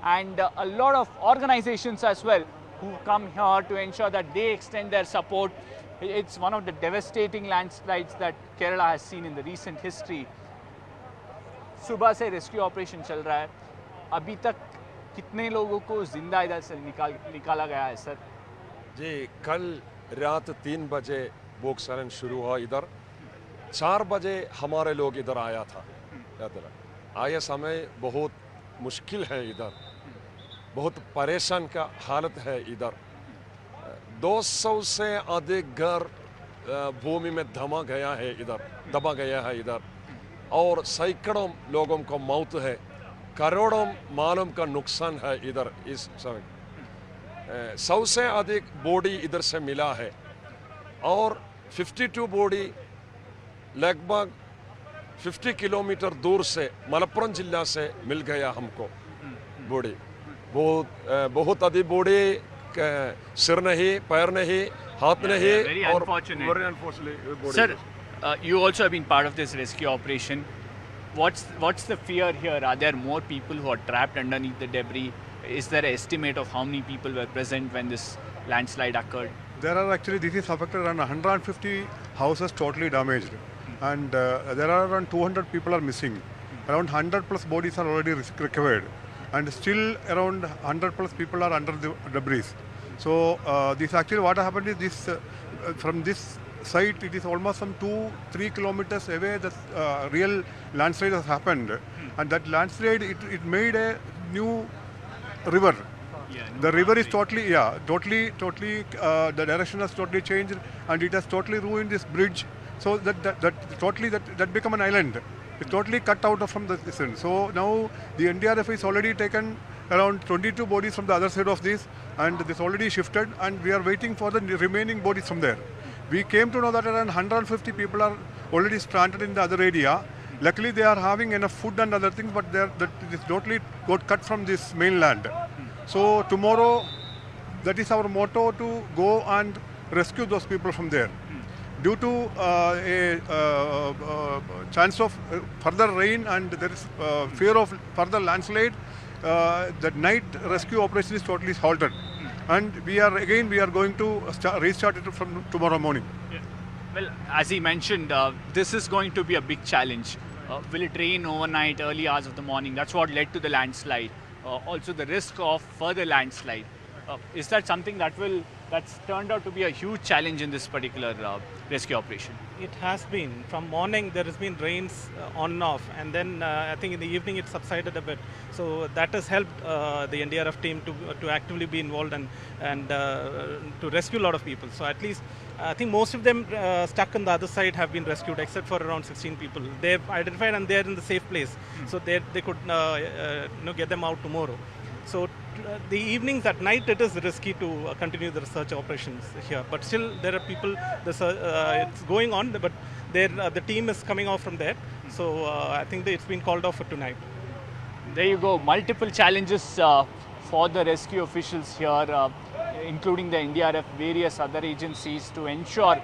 and a lot of organizations as well who come here to ensure that they extend their support. It's one of the devastating landslides that Kerala has seen in the recent history. सुबह से rescue operation चल रहा है. अभी तक कितने लोगों को जिंदा इधर से निकाला गया है सर? जी, कल रात 3 बजे बोक्सरन शुरू हुआ. इधर 4 बजे हमारे लोग इधर आया था. आया समय बहुत मुश्किल है इधर, बहुत परेशान का हालत है इधर. 200 से अधिक घर भूमि में दबा गया है इधर, और सैकड़ों लोगों को मौत है, करोड़ों मालों का नुकसान है इधर. इस समय 100 से अधिक बॉडी इधर से मिला है, और 52 बॉडी लगभग 50 किलोमीटर दूर से मलप्पुरम जिला से मिल गया हमको. बॉडी बहुत अधिक बॉडी, सिर नहीं, पैर नहीं, हाथ नहीं. Very और unfortunate. very unfortunately body. Sir, you also have been part of this rescue operation. What's the fear here? Are there more people who are trapped underneath the debris? Is there an estimate of how many people were present when this landslide occurred? There are actually, this is affected around 150 houses totally damaged, and there are around 200 people are missing. Around 100 plus bodies are already recovered, and still around 100 plus people are under the debris. So this actually what happened is this from this site, it is almost some 2-3 kilometers away the real landslide has happened, and that landslide it made a new river. The river is totally the direction has totally changed, and it has totally ruined this bridge. So that become an island. It's totally cut out from the distance. So now the NDRF is already taken around 22 bodies from the other side of this, and this already shifted, and we are waiting for the remaining bodies from there. We came to know that around 150 people are already stranded in the other area. Luckily they are having enough food and other things, but it is totally got cut from this mainland. So tomorrow, that is our motto, to go and rescue those people from there. Due to a chance of further rain, and there is fear of further landslide, the night rescue operation is totally halted. And we are going to restart it from tomorrow morning. Yeah. Well, as he mentioned, this is going to be a big challenge. Will it rain overnight, early hours of the morning? That's what led to the landslide. Also the risk of further landslide. Is that something that's turned out to be a huge challenge in this particular rescue operation? It has been. From morning there has been rains on and off, and then I think in the evening it subsided a bit. So that has helped the NDRF team to actively be involved and to rescue a lot of people. So at least I think most of them stuck on the other side have been rescued, except for around 16 people. They've identified and they're in the safe place. So they could get them out tomorrow. So the evenings, at night, it is risky to continue the research operations here. But still, there are people. It's going on, but the team is coming off from there. So I think that it's been called off for tonight. There you go. Multiple challenges for the rescue officials here, including the NDRF, various other agencies, to ensure